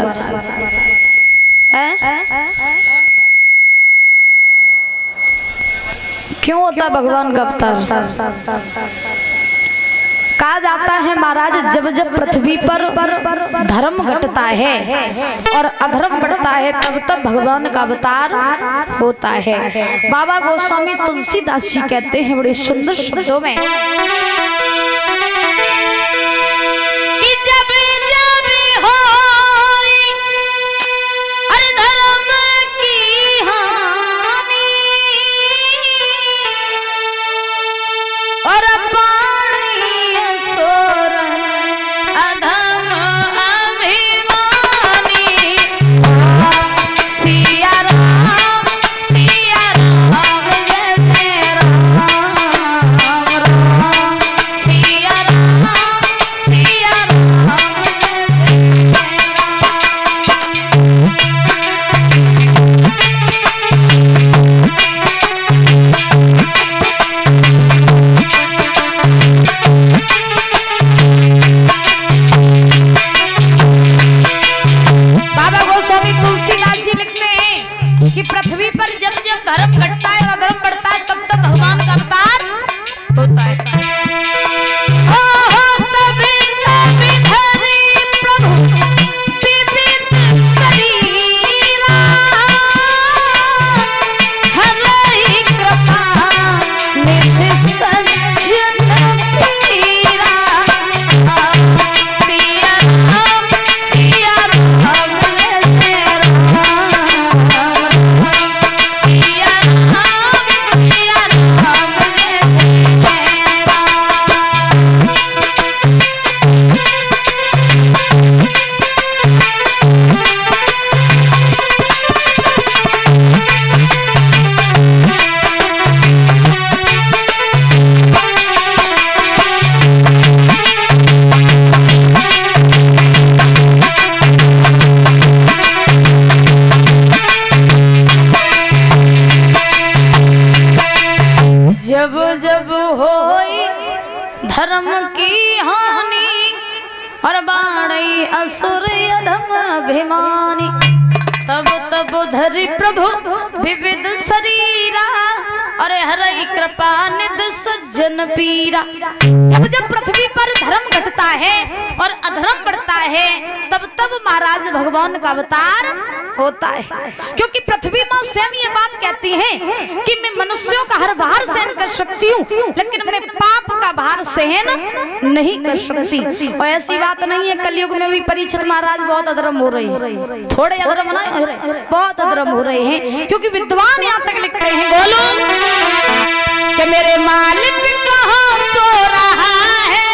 महाराज। क्यों होता है भगवान का अवतार? कहा जाता है महाराज, जब जब पृथ्वी पर धर्म घटता है और अधर्म बढ़ता है तब तब भगवान का अवतार होता है। बाबा गोस्वामी तुलसीदास जी कहते हैं बड़े सुंदर शब्दों में, जब जब होई धर्म की हानि और बाढ़ई असुर अधम अभिमानी, तब तब धरि प्रभु विविध शरीरा और हरई कृपा निध सज्जन पीरा। जब जब पृथ्वी पर धर्म घटता है और अधर्म बढ़ता है तब तब महाराज भगवान का अवतार होता है, क्योंकि पृथ्वी माँ स्वयं ये बात कहती है कि मैं मनुष्यों का हर भार सहन कर सकती हूँ लेकिन मैं पाप का भार सहन नहीं कर सकती। और ऐसी बात नहीं है, कलयुग में भी परीक्षित महाराज बहुत अधर्म हो रहे हैं, थोड़े अधर्म नहीं हो रहे, बहुत अधर्म हो रहे हैं, क्योंकि विद्वान यहाँ तक लिखते हैं, बोलो कि मेरे मालिक कहाँ सो रहा है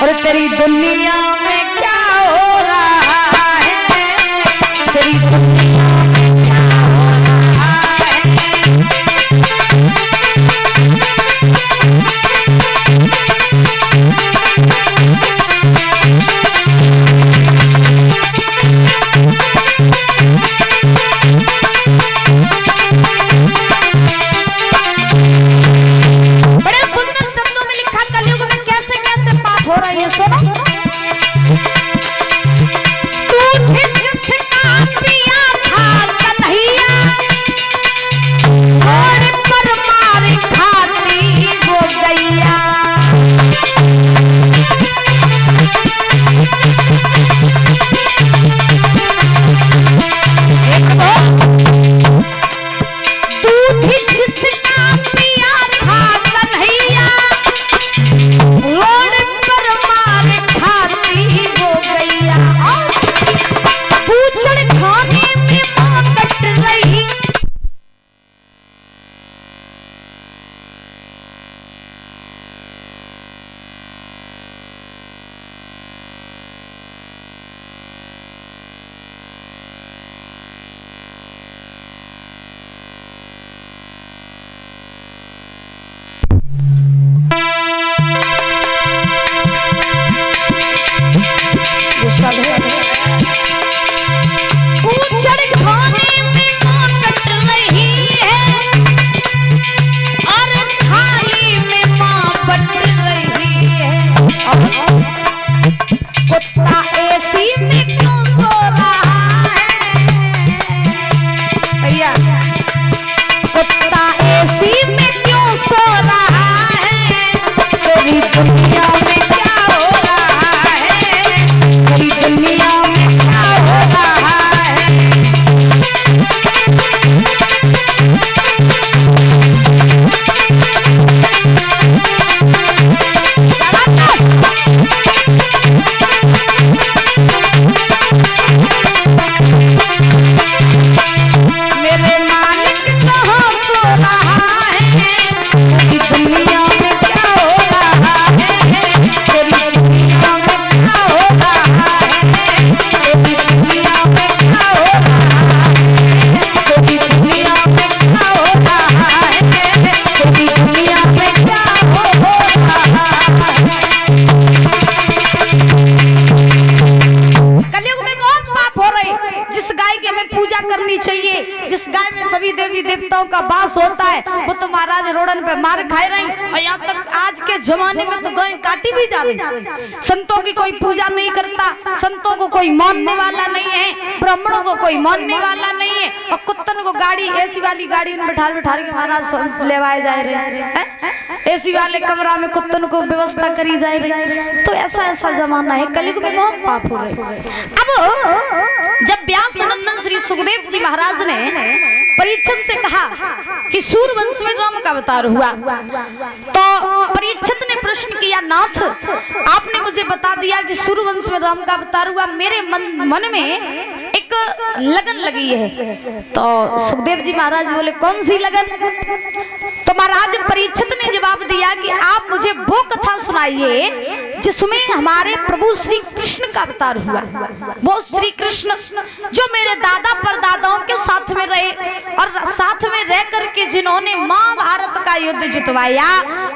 और तेरी दुनिया में क्या हो रहा है, तेरी दुनिया में क्या हो रहा है। बड़े सुंदर शब्दों में लिखा कलयुग में कैसे कैसे पाप हो रहे हैं, सुनो। दुनिया में क्या हो रहा है। मेरे मालिक कहाँ सो रहा है, पूरी दुनिया में क्या हो रहा है, पूरी दुनिया में क्या हो रहा है, पूरी दुनिया में क्या हो रहा है, पूरी दुनिया में क्या हो रहा है, पूरी दुनिया में क्या हो रहा है। कलयुग में बहुत पाप हो रहे, जिस गाय की हमें पूजा करनी चाहिए, जिस गाय में सभी देवी देवताओं का वास होता है, वो तो महाराज रोडन पे मार खाए रही, और यहाँ तक आज के जमाने में तो गाय काटी भी जा रही। संतों की कोई पूजा नहीं करता, संतों को कोई मानने वाला नहीं है, ब्राह्मणों को कोई मानने वाला नहीं है, और कुत्तन को गाड़ी ऐसी वाली गाड़ी में बिठा बिठा के महाराज लेवाए जा रहे हैं, एसी वाले कमरा में कुत्तन को व्यवस्था करी जा रही। तो ऐसा ऐसा जमाना है, कलयुग में बहुत पाप हो रहे। अब जब व्यास नंदन श्री सुखदेव जी महाराज ने परीक्षित से कहा कि सूर्यवंश में राम का अवतार हुआ, तो परीक्षित ने प्रश्न किया, नाथ आपने मुझे बता दिया कि सूर्यवंश में राम का अवतार हुआ, मेरे मन में एक लगन लगी है। तो सुखदेव जी महाराज बोले, कौन सी लगन? तो महाराज परीक्षित ने जवाब दिया कि आप मुझे वो कथा सुनाइए जिसमें हमारे प्रभु श्री कृष्ण का अवतार हुआ। वो श्री कृष्ण जो मेरे दादा परदादाओं के साथ में रहे और साथ में रह करके जिन्होंने महाभारत का युद्ध जितवाया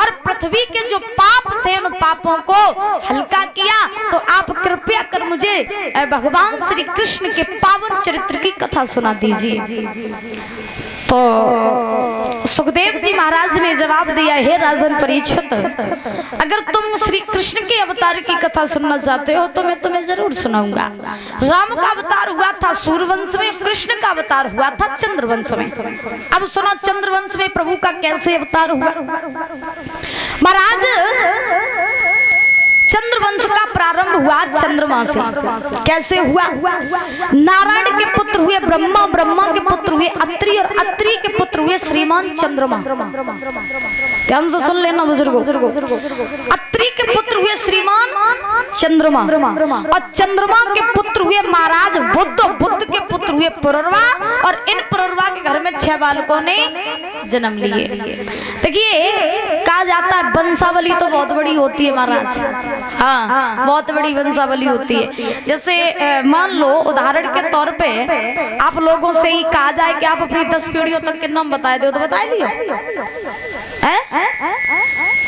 और पृथ्वी के जो पाप थे उन पापों को हल्का किया। तो आप कृपया कर मुझे भगवान श्री कृष्ण के पावन चरित्र की कथा सुना दीजिए। तो सुखदेव जी महाराज ने जवाब दिया, हे राजन परीक्षित, अगर तुम श्री कृष्ण के अवतार की कथा सुनना चाहते हो तो मैं तुम्हें जरूर सुनाऊंगा। राम का अवतार हुआ था सूर्यवंश में, कृष्ण का अवतार हुआ था चंद्रवंश में। अब सुनो चंद्रवंश में प्रभु का कैसे अवतार हुआ। महाराज चंद्रवंश का प्रारंभ हुआ चंद्रमा से। कैसे हुआ? नारायण के पुत्र हुए ब्रह्मा, ब्रह्मा के पुत्र हुए अत्रि और अत्रि के पुत्र हुए श्रीमान चंद्रमा। ध्यान से सुन लेना बुजुर्गों, अत्रि के पुत्र हुए श्रीमान चंद्रमा और चंद्रमा के पुत्र हुए महाराज बुद्ध, बुद्ध के पुत्र हुए पुररवा और इन पुररवा के घर में 6 बालकों ने जन्म लिए। देखिए कहा जाता है वंशावली तो बहुत बड़ी होती है महाराज, हाँ बहुत बड़ी वंशावली होती है। जैसे मान लो उदाहरण के तौर पे आप लोगों से ही कहा जाए कि आप अपनी 10 पीढ़ियों तक के नाम बताए दो, तो बता लियो?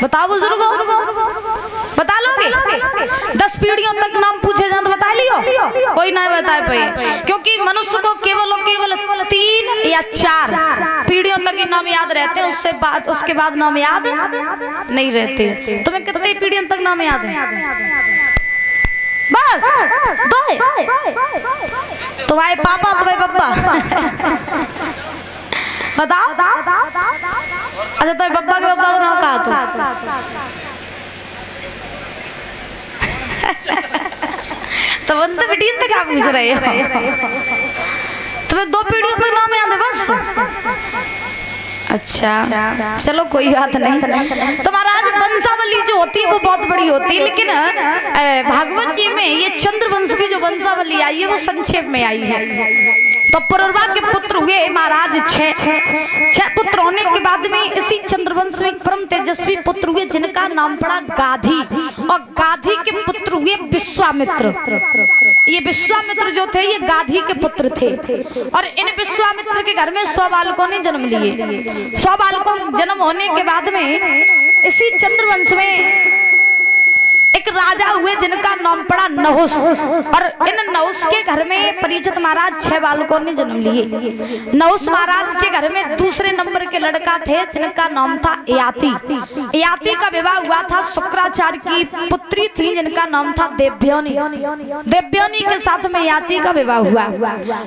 बताओ बुजुर्गों, बता लोगे? 10 पीढ़ियों तक नाम पूछे जाए तो बता लियो? कोई नहीं बता पाए, क्योंकि मनुष्य को केवल 3 या 4 पीढ़ियों तक ही नाम याद रहते हैं, उसके बाद नाम याद नहीं रहते। तुम्हें कितनी पीढ़ियों तक नाम याद है? बस 2। तुम्हारे पापा तुम्हारे पप्पा बताओ। अच्छा तुम्हारे पप्पा के पप्पा का नाम कहा तो बनते बेटी तक आप पूछ रहे हो? तुम्हें 2 पीढ़ियों तक नाम याद है बस? अच्छा चलो कोई बात नहीं। तो महाराज वंशावली जो होती है वो बहुत बड़ी होती है, लेकिन भागवत जी में ये चंद्रवंश की जो वंशावली आई है वो संक्षेप में आई है। तो पुररवा के पुत्र हुए महाराज 6 पुत्र होने के बाद में इसी चंद्रवंश में परम तेजस्वी पुत्र हुए जिनका नाम पड़ा गाधी, और गाधी के पुत्र हुए विश्वामित्र। ये विश्वामित्र जो थे ये गाधी के पुत्र थे, और इन विश्वामित्र के घर में 100 बालकों ने जन्म लिए। 100 बालकों जन्म होने के बाद में इसी चंद्रवंश में एक राजा हुए जिनका नाम पड़ा नहुस, और इन नहुस के घर में परीक्षित महाराज 6 बालकों ने जन्म लिए। नहुस महाराज के घर में दूसरे नंबर के लड़का थे जिनका नाम था याति। याति का विवाह हुआ था शुक्राचार्य की पुत्री थी जिनका नाम था देवयानी। देवयानी के साथ में याति का विवाह हुआ।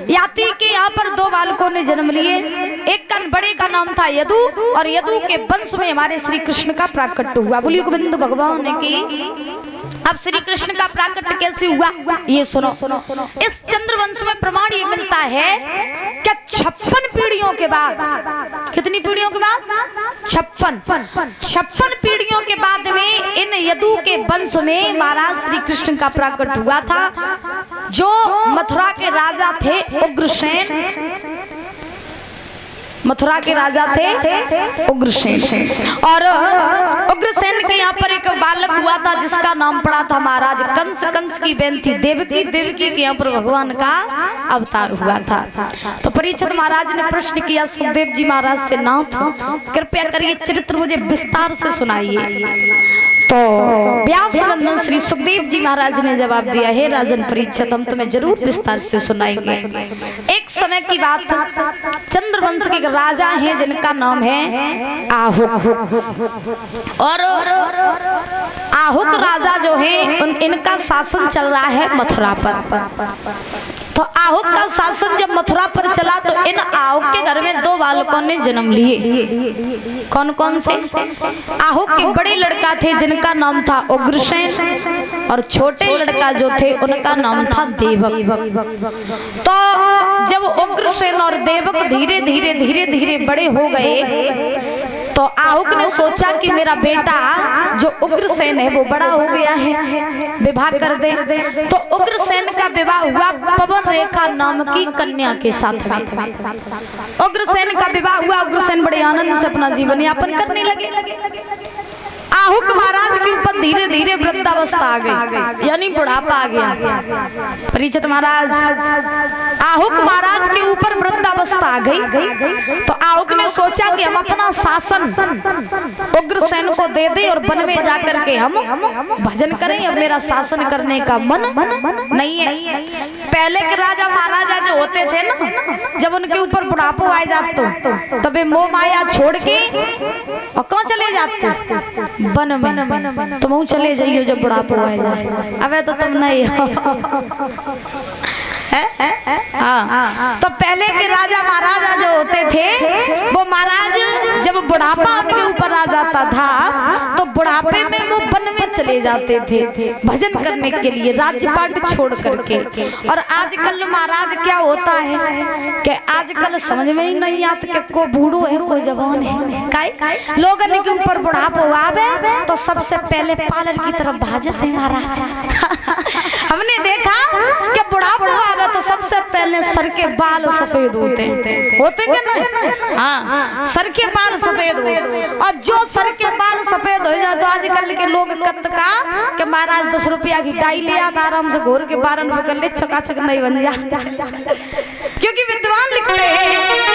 याति के यहाँ पर 2 बालकों ने जन्म लिए। एक का बड़े का नाम था यदु, और यदु के वंश में हमारे श्री कृष्ण का प्राकट्य हुआ। बोलिए गोविंद भगवान की अब श्री कृष्ण का प्राकट्य कैसे हुआ ये सुनो। इस चंद्रवंश में प्रमाण ये मिलता है कि 56 पीढ़ियों के बाद, कितनी पीढ़ियों के बाद? 56 पीढ़ियों के बाद में इन यदु के वंश में महाराज श्री कृष्ण का प्राकट्य हुआ था। जो मथुरा के राजा थे उग्रसेन, मथुरा के राजा थे उग्रसेन, और उग्रसेन के यहाँ पर एक बालक हुआ था जिसका नाम पड़ा था महाराज कंस। कंस की बहन थी देवकी, देवकी के यहाँ पर भगवान का अवतार हुआ था। तो परीक्षित महाराज ने प्रश्न किया सुखदेव जी महाराज से, नाथ कृपया करिए चरित्र मुझे विस्तार से सुनाइए। तो व्यास नंदन श्री सुखदेव जी महाराज ने जवाब दिया, हे राजन परीक्षित, हम तुम्हें जरूर विस्तार से सुनाएंगे। एक समय की बात, चंद्रवंश के राजा हैं जिनका नाम है आहुक, और आहुक राजा जो है इनका शासन चल रहा है मथुरा पर। तो आहुक का शासन जब मथुरा पर चला तो इन आहुक के घर में 2 बालकों ने जन्म लिए। कौन कौन से? आहुक के बड़े लड़का थे जिनका नाम था उग्रसेन, और छोटे लड़का जो थे उनका नाम था देवक। तो जब उग्रसेन और देवक धीरे धीरे धीरे धीरे बड़े हो गए तो आहुक ने सोचा कि मेरा बेटा जो उग्रसेन है वो बड़ा हो गया है, विवाह कर दे। तो उग्रसेन का विवाह हुआ पवन रेखा नाम की कन्या के साथ में। उग्रसेन का विवाह हुआ, उग्रसेन बड़े आनंद से अपना जीवन यापन करने लगे। आहुक महाराज के ऊपर धीरे धीरे वृद्धावस्था आ गई, यानी बुढ़ापा आ गया। परीक्षित महाराज, आहुक महाराज के ऊपर वृद्धावस्था आ गई। तो आहुक ने सोचा कि हम अपना शासन उग्रसेन को दे दे और वन में जाकर के हम भजन करें। अब मेरा शासन करने का मन नहीं है। पहले के राजा महाराजा जो होते थे ना, जब उनके ऊपर बुढ़ापा आ जाते तब मोह माया छोड़ के और कहाँ चले जाते? वन में। तुम चले जाइयो जब बुढ़ापा आ जाए। अबे तो तुम नहीं हो। हाँ, तो पहले के राजा महाराजा जो होते थे वो महाराज जब बुढ़ापा उनके ऊपर आ जाता था तो बुढ़ापे में वो वन में चले जाते थे भजन करने के लिए, राजपाट छोड़ करके। और आजकल महाराज क्या होता है कि आजकल समझ में ही नहीं आता कि को बूढ़ो है को जवान है। काई लोगन के ऊपर बुढ़ापा आवे तो सबसे पहले पार्लर की तरफ भाजत है महाराज। हमने देखा कि बुढ़ापा आवे तो सबसे पहले सर के बाल सफेद होते क्या नहीं? हाँ, सर के बाल सफेद हो, और जो सर के बाल सफेद हो जाए तो आजकल के लोग कत का कि महाराज 10 रुपया की डाई ले आता, आराम से घोर के 12 रुपए कर ले, चकाचक नहीं बन जा। क्योंकि विद्वान लिखते हैं